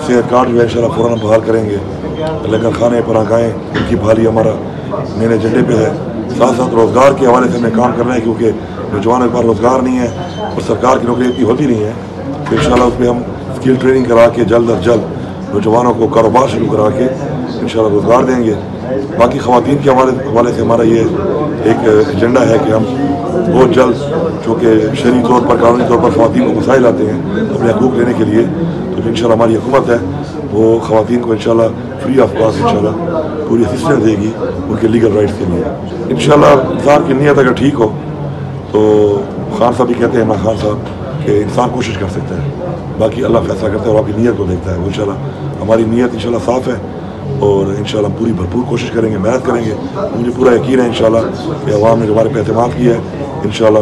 صحت کارڈ جو ہے انشاءاللہ فوراً بحال کریں گے. لنگر خانے پر آگائیں ان کی بحالی ہمارا مین ایجنڈے پہ ہے. ساتھ ساتھ روزگار کے حوالے سے ہمیں کام کرنا ہے کیونکہ نوجوانوں کے پاس روزگار نہیں ہے اور سرکار کی نوکری اتنی ہوتی نہیں ہے. تو انشاءاللہ اس پہ ہم اسکل ٹریننگ کرا کے جلد از جلد نوجوانوں کو کاروبار شروع کرا کے انشاءاللہ روزگار دیں گے. باقی خواتین کے حوالے سے ہمارا یہ ایک ایجنڈا ہے کہ ہم بہت جلد چونکہ شرعی طور پر قانونی طور پر خواتین کو مسائل آتے ہیں اپنے حقوق لینے کے لیے تو انشاءاللہ ہماری حکومت ہے وہ خواتین کو انشاءاللہ فری آف کاسٹ انشاءاللہ پوری اسسٹنس دے گی ان کے لیگل رائٹس کے لیے. انشاءاللہ انسان کی نیت اگر ٹھیک ہو تو خان صاحب بھی کہتے ہیں عمران خان صاحب کہ انسان کوشش کر سکتا ہے باقی اللہ فیصلہ کرتا ہے اور آپ کی نیت کو دیکھتا ہے. وہ انشاءاللہ ہماری نیت انشاءاللہ صاف ہے اور انشاءاللہ ہم پوری بھرپور کوشش کریں گے, محنت کریں گے. مجھے پورا یقین ہے انشاءاللہ کہ عوام نے ہمارے پہ اعتماد کیا ہے انشاءاللہ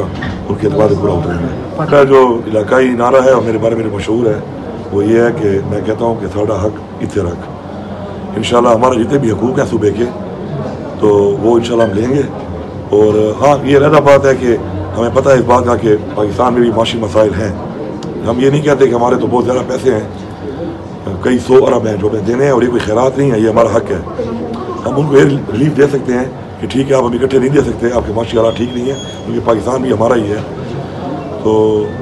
ان کے اعتماد پورا اتریں گے. میرا جو علاقائی نعرہ ہے اور میرے بارے میں مشہور ہے وہ یہ ہے کہ میں کہتا ہوں کہ تھوڑا حق اتنے رکھ. انشاءاللہ ہمارے جتنے بھی حقوق ہیں صوبے کے تو وہ انشاءاللہ ہم لیں گے. اور ہاں یہ علیحدہ بات ہے کہ ہمیں پتہ ہے اس بات کا کہ پاکستان میں بھی معاشی مسائل ہیں. ہم یہ نہیں کہتے کہ ہمارے تو بہت زیادہ پیسے ہیں, کئی 100 ارب ہیں جو ہمیں دینے ہیں اور یہ کوئی خیرات نہیں ہے, یہ ہمارا حق ہے. ہم ان کو یہ ریلیف دے سکتے ہیں کہ ٹھیک ہے آپ ہم اکٹھے نہیں دے سکتے, آپ کے معاشی حالات ٹھیک نہیں ہے کیونکہ پاکستان بھی ہمارا ہی ہے تو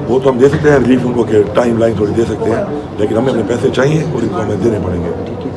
وہ تو ہم دے سکتے ہیں ریلیف ان کو کہ ٹائم لائن تھوڑی دے سکتے ہیں, لیکن ہمیں اپنے پیسے چاہیے اور ان کو ہمیں دینے پڑیں گے.